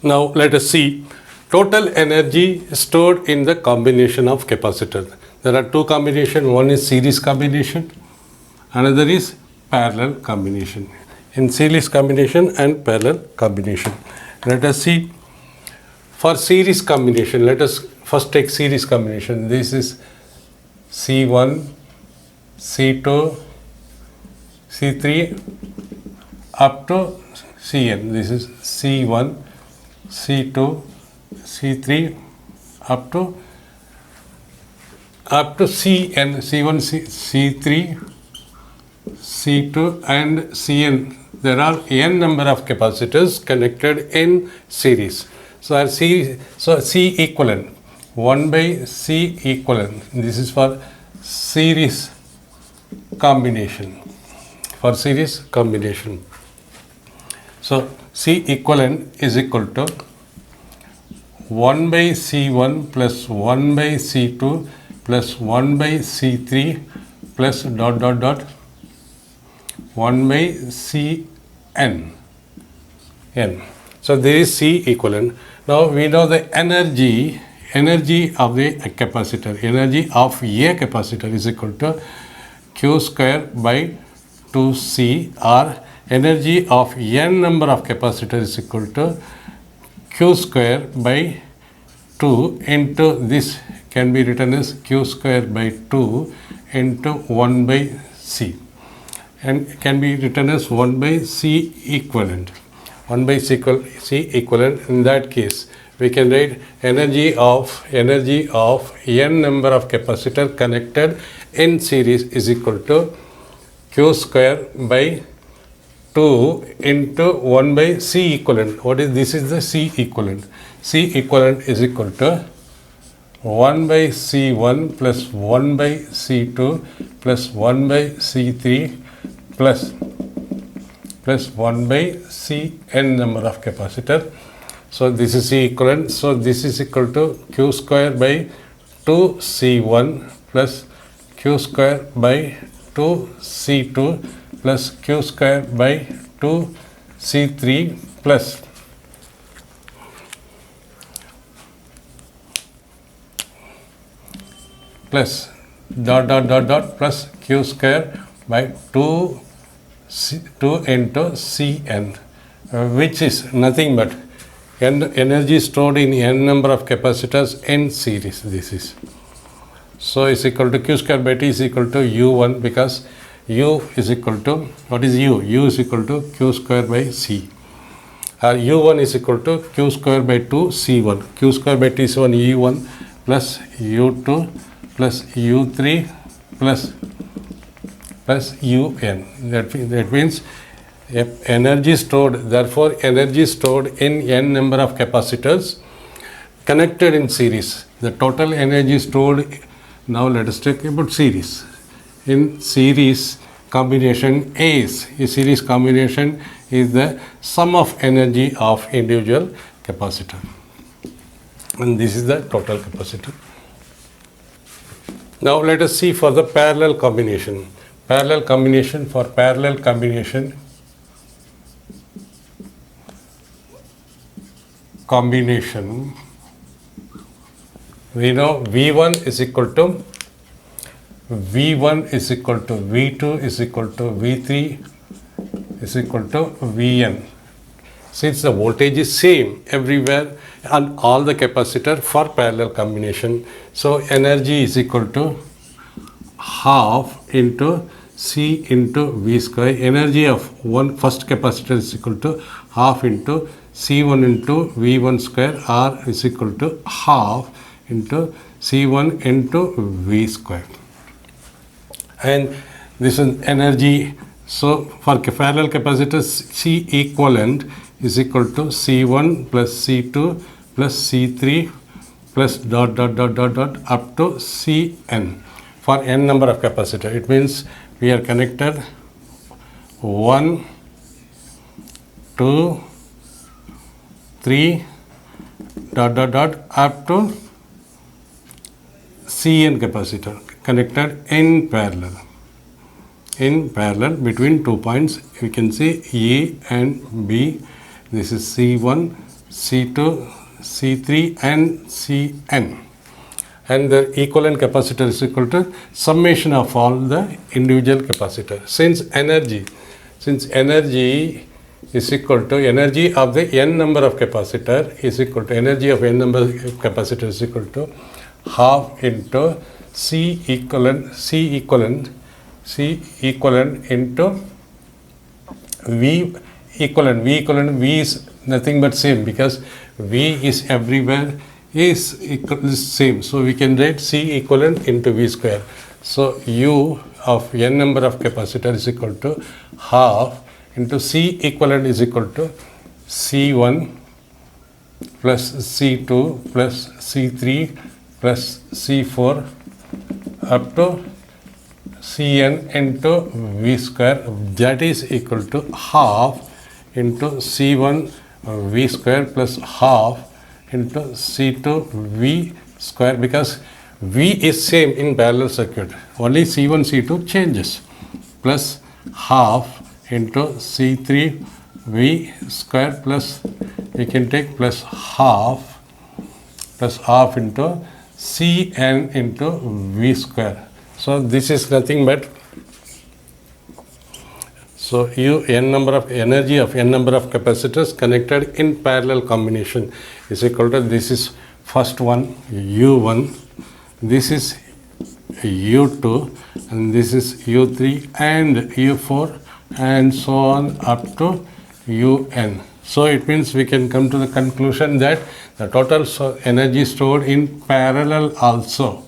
Now let us see total energy stored in the combination of capacitors. There are two combinations. One is series combination, another is parallel combination. In series combination and parallel combination. Let us see for series combination. Let us first take series combination. This is C1, C2, C3 up to Cn. This is C1, C2, C3 up to Cn, C1, C3, C2 and Cn. There are n number of capacitors connected in series. So C equivalent 1 by C equivalent. This is for series combination. For series combination. So C equivalent is equal to 1 by C1 plus 1 by C2 plus 1 by C3 plus dot dot dot 1 by Cn. N. So there is C equivalent. Now we know the energy of the capacitor. Energy of a capacitor is equal to Q square by 2C, or energy of n number of capacitors is equal to Q square by 2 into this can be written as Q square by 2 into 1 by C, and can be written as 1 by C equivalent. 1 by C equivalent. In that case, we can write energy of n number of capacitor connected in series is equal to Q square by 2 into 1 by C equivalent. What is this? Is the C equivalent. C equivalent is equal to 1 by C1 plus 1 by C2 plus 1 by C3 plus 1 by Cn number of capacitor. So this is C equivalent. So this is equal to Q square by 2 C1 plus Q square by 2 C2 plus Q square by 2 C3 plus dot dot dot dot plus Q square by 2 into Cn, which is nothing but energy stored in n number of capacitors in series. This is. So is equal to Q square by T is equal to U1, because U is equal to, what is U? U is equal to Q square by C. U1 is equal to Q square by 2 C1. Q square by T is U1 plus U2 plus U3 plus Un. That means energy stored, therefore energy stored in n number of capacitors connected in series. The total energy stored. Now let us talk about series. In series combination is, a series combination is the sum of energy of individual capacitor, and this is the total capacitor. Now let us see for the parallel combination. Parallel combination, for parallel combination we know V1 is equal to V2 is equal to V3 is equal to Vn. Since the voltage is same everywhere and all the capacitor for parallel combination, so energy is equal to half into C into V square. Energy of first capacitor is equal to half into C1 into V1 square, or is equal to half into C1 into V square. And this is energy. So for parallel capacitors, C equivalent is equal to C1 plus C2 plus C3 plus dot dot dot dot dot up to Cn for n number of capacitor. It means we are connected 1, 2, 3 dot dot dot up to Cn capacitor connected in parallel. In parallel between 2 points, we can say A and B. This is C1, C2, C3 and Cn. And the equivalent capacitor is equal to summation of all the individual capacitor. Since energy is equal to energy of the n number of capacitor is equal to energy of n number of capacitor is equal to half into C equivalent into V equivalent. V is nothing but same, because V is everywhere is same. So we can write C equivalent into V square. So U of n number of capacitor is equal to half into C equivalent is equal to C1 plus C2 plus C3 plus C4 up to Cn into V square, that is equal to half into C1 V square plus half into C2 V square, because V is same in parallel circuit, only C1 C2 changes, plus half into C3 V square plus we can take plus half into Cn into V square. So this is nothing but, so U n number of energy of n number of capacitors connected in parallel combination is equal to, this is first one U1, this is U2, and this is U3 and U4 and so on up to Un. So it means we can come to the conclusion that the total energy stored in parallel also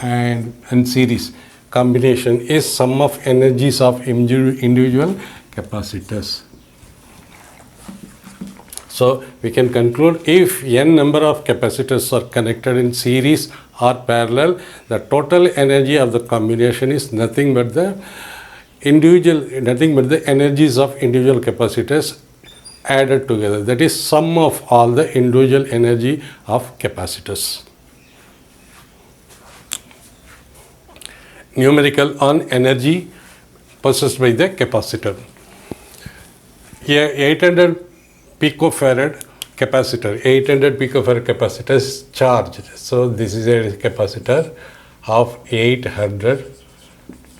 and series combination is sum of energies of individual capacitors. So we can conclude, if n number of capacitors are connected in series or parallel, the total energy of the combination is nothing but the energies of individual capacitors added together. That is sum of all the individual energy of capacitors. Numerical on energy possessed by the capacitor. Here 800 picofarad capacitor, 800 picofarad capacitor is charged. So this is a capacitor of 800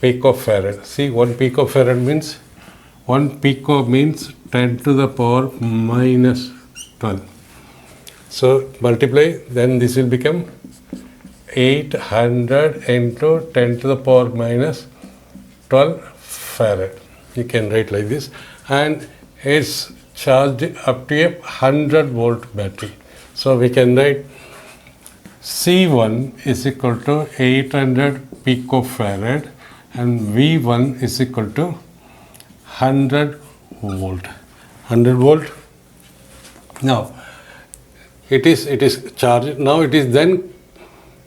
picofarad. See, 1 picofarad means, 1 pico means 10 to the power minus 12. So multiply, then this will become 800 into 10 to the power minus 12 farad. You can write like this, and it's charged up to a 100 volt battery. So we can write C1 is equal to 800 picofarad and V1 is equal to 100 volt. 100 volt. Now it is charged. Now it is then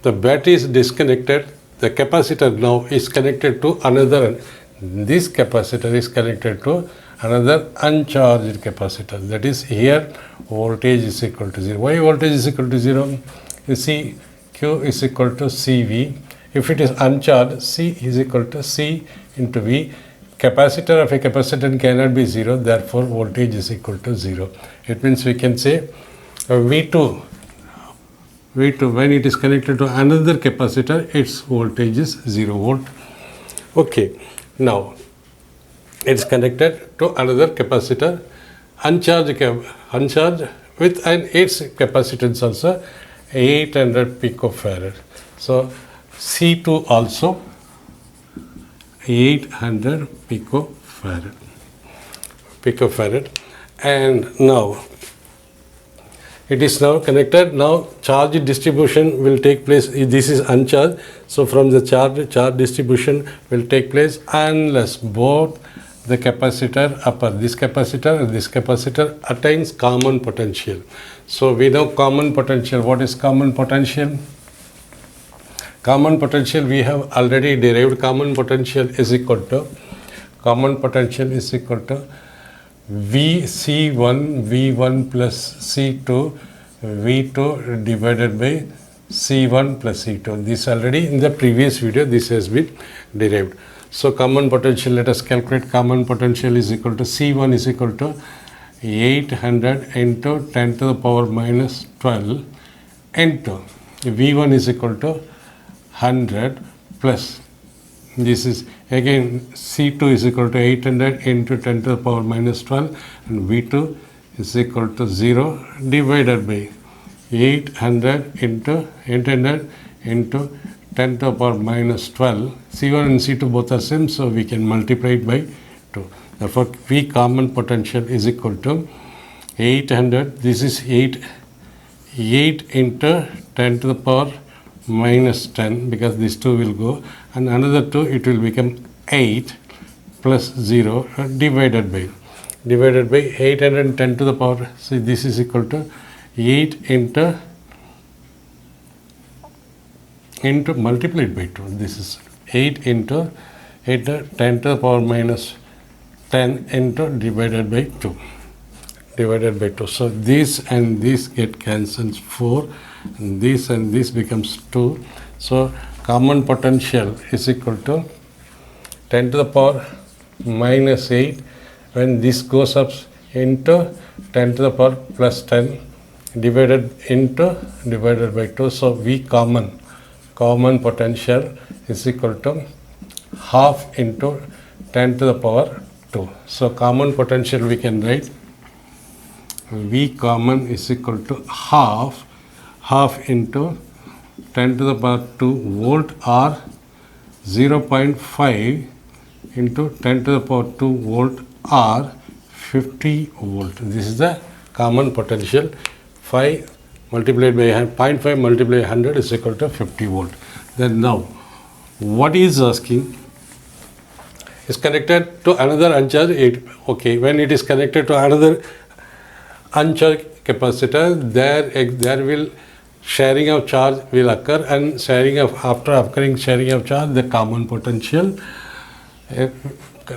the battery is disconnected. The capacitor now is connected to another. This capacitor is connected to another uncharged capacitor. That is, here voltage is equal to 0. Why voltage is equal to 0? You see, Q is equal to CV. If it is uncharged, C is equal to C into V. Capacitor of a capacitor cannot be 0, therefore voltage is equal to 0. It means we can say V2 when it is connected to another capacitor, its voltage is 0 volt. Okay, now it's connected to another capacitor, uncharged with an its capacitance also 800 picofarad. So C2 also 800 picofarad, and now it is now connected. Now charge distribution will take place. This is uncharged, so from the charge distribution will take place unless both the capacitor upper, this capacitor and this capacitor, attains common potential. So we know common potential. What is common potential? Common potential we have already derived. Common potential is equal to VC1 V1 plus C2 V2 divided by C1 plus C2. This already in the previous video this has been derived. So common potential, let us calculate. Common potential is equal to C1 is equal to 800 into 10 to the power minus 12 into V1 is equal to 100 plus this is again C2 is equal to 800 into 10 to the power minus 12 and V2 is equal to 0 divided by 800 into 800 into 10 to the power minus 12. C1 and C2 both are same, so we can multiply it by 2. Therefore, V common potential is equal to 800, this is 8 into 10 to the power minus 10 because these 2 will go and another 2 it will become 8 plus 0 divided by 810 to the power. So this is equal to 8 into multiplied by 2. This is 8 into 10 to the power minus 10 into divided by 2. So this and this get cancelled 4 and this becomes 2. So common potential is equal to 10 to the power minus 8 when this goes up into 10 to the power plus 10 divided by 2. So V common potential is equal to half into 10 to the power 2. So common potential we can write V common is equal to half into 10 to the power 2 volt or 0.5 into 10 to the power 2 volt or 50 volt. This is the common potential. 5 multiplied by 0.5 multiplied by 100 is equal to 50 volt. Then now what is asking is connected to another uncharged. Okay, when it is connected to another uncharged capacitor, there will sharing of charge will occur and after occurring sharing of charge the common potential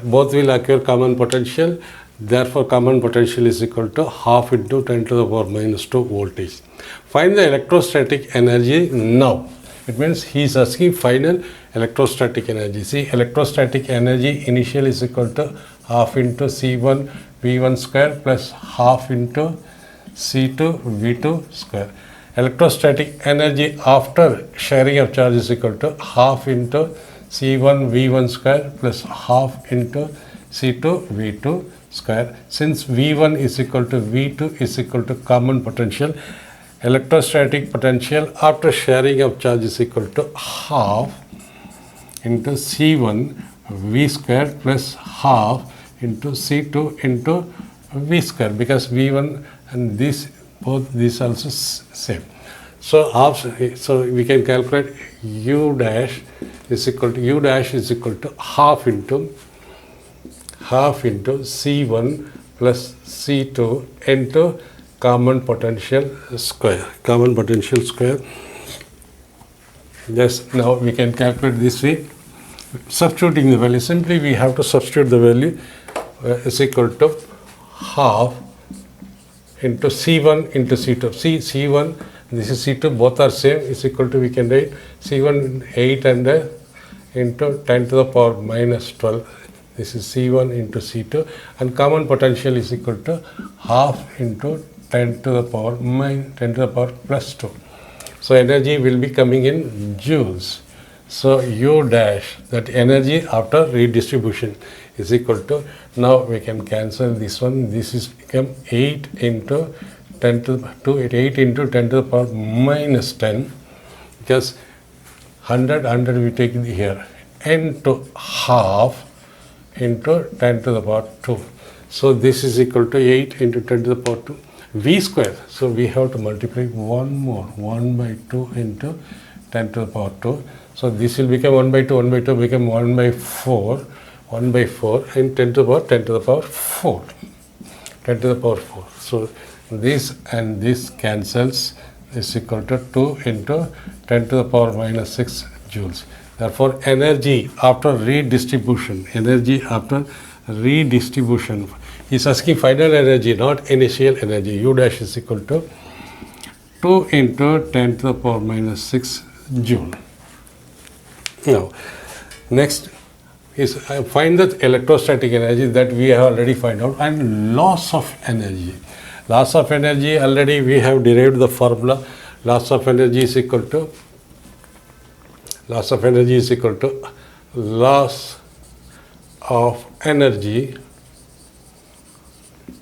both will occur common potential. Therefore common potential is equal to half into 10 to the power minus 2 voltage. Find the electrostatic energy now. It means he is asking final electrostatic energy. See, electrostatic energy initial is equal to half into C1 V1 square plus half into C2 V2 square. Electrostatic energy after sharing of charge is equal to half into C1 V1 square plus half into C2 V2 square. Since V1 is equal to V2 is equal to common potential, electrostatic potential after sharing of charge is equal to half into C1 V square plus half into C2 into V square because V1 and this both these also same. So we can calculate U dash is equal to half into C1 plus C2 into common potential square. Just now we can calculate this way. Substituting the value, simply we have to substitute the value is equal to half into C1 into C2. See, C1, this is C2, both are same, is equal to, we can write C1 800 into 10 to the power minus 12. This is C1 into C2 and common potential is equal to half into 10 to the power plus 2. So energy will be coming in joules. So U dash, that energy after redistribution, is equal to, now we can cancel this one. This is become 8 into 10 to the power minus 10 because 100 we take here into half into 10 to the power 2. So this is equal to 8 into 10 to the power 2 V square. So we have to multiply one more, 1 by 2 into 10 to the power 2. So this will become 1 by 2 become 1 by 4 and 10 to the power 4. So this and this cancels, is equal to 2 into 10 to the power minus 6 joules. Therefore energy after redistribution, is asking final energy, not initial energy. U dash is equal to 2 into 10 to the power minus 6 joule. Now, next is find the electrostatic energy that we have already find out, and loss of energy. Loss of energy, already we have derived the formula. Loss of energy is equal to loss of energy is equal to loss of energy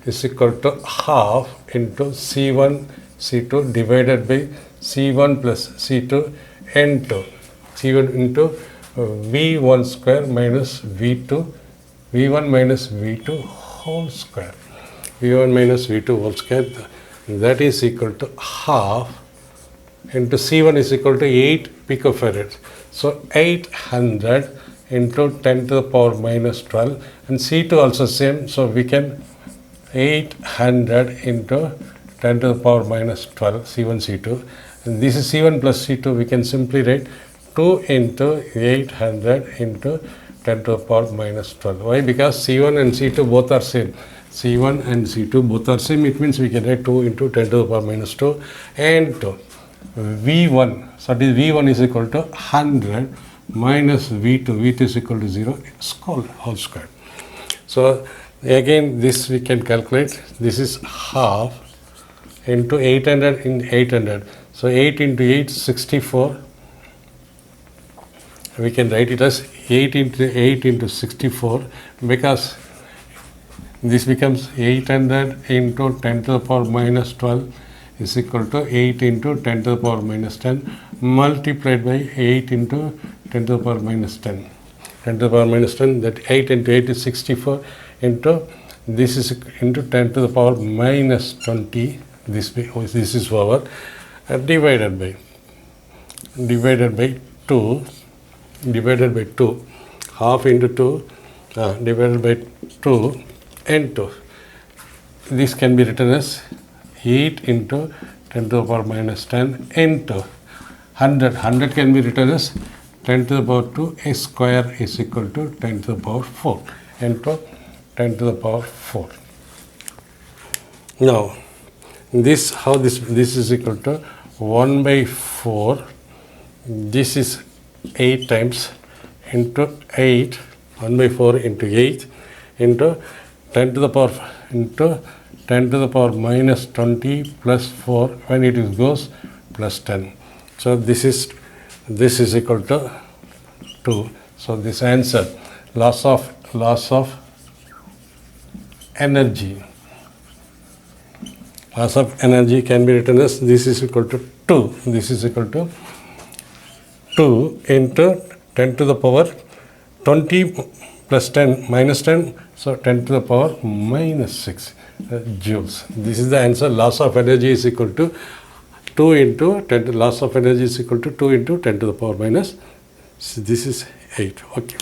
is equal to half into C1 C2 divided by C1 plus C2 N2. C1 into V1 square minus V2, V1 minus V2 whole square. V1 minus V2 whole square, that is equal to half into C1 is equal to 8 picofarads. So 800 into 10 to the power minus 12, and C2 also same, so we can 800 into 10 to the power minus 12, C1, C2, and this is C1 plus C2, we can simply write 2 into 800 into 10 to the power minus 12. Why? Because C1 and C2 both are same. C1 and C2 both are same, it means we can write 2 into 10 to the power minus 2, and V1, so this V1 is equal to 100 minus V2, V2 is equal to 0, it's called whole square. So again this we can calculate, this is half into 800 in 800, so 8 into 8 64, we can write it as 8 into 8 into 64, because this becomes 800 into 10 to the power minus 12 is equal to 8 into 10 to the power minus 10 multiplied by 8 into 10 to the power minus 10. 10 to the power minus 10, that 8 into 8 is 64 into this is into 10 to the power minus 20, this is over, divided by 2, half into 2 divided by 2 and 2. This can be written as 8 into 10 to the power minus 10 into 100. 100 can be written as 10 to the power 2 a square is equal to 10 to the power 4 into 10 to the power 4. Now, this is equal to 1 by 4. This is 8 times into 8, 1 by 4 into 8 into 10 to the power into 10 to the power minus 20 plus 4 when it goes plus 10. So this is equal to 2. So this answer, loss of energy. Loss of energy can be written as this is equal to 2. This is equal to 2 into 10 to the power 20 plus 10 minus 10, so 10 to the power minus 6 joules. This is the answer. Loss of energy is equal to 2 into 10 to loss of energy is equal to 2 into 10 to the power minus, so this is 8. Okay.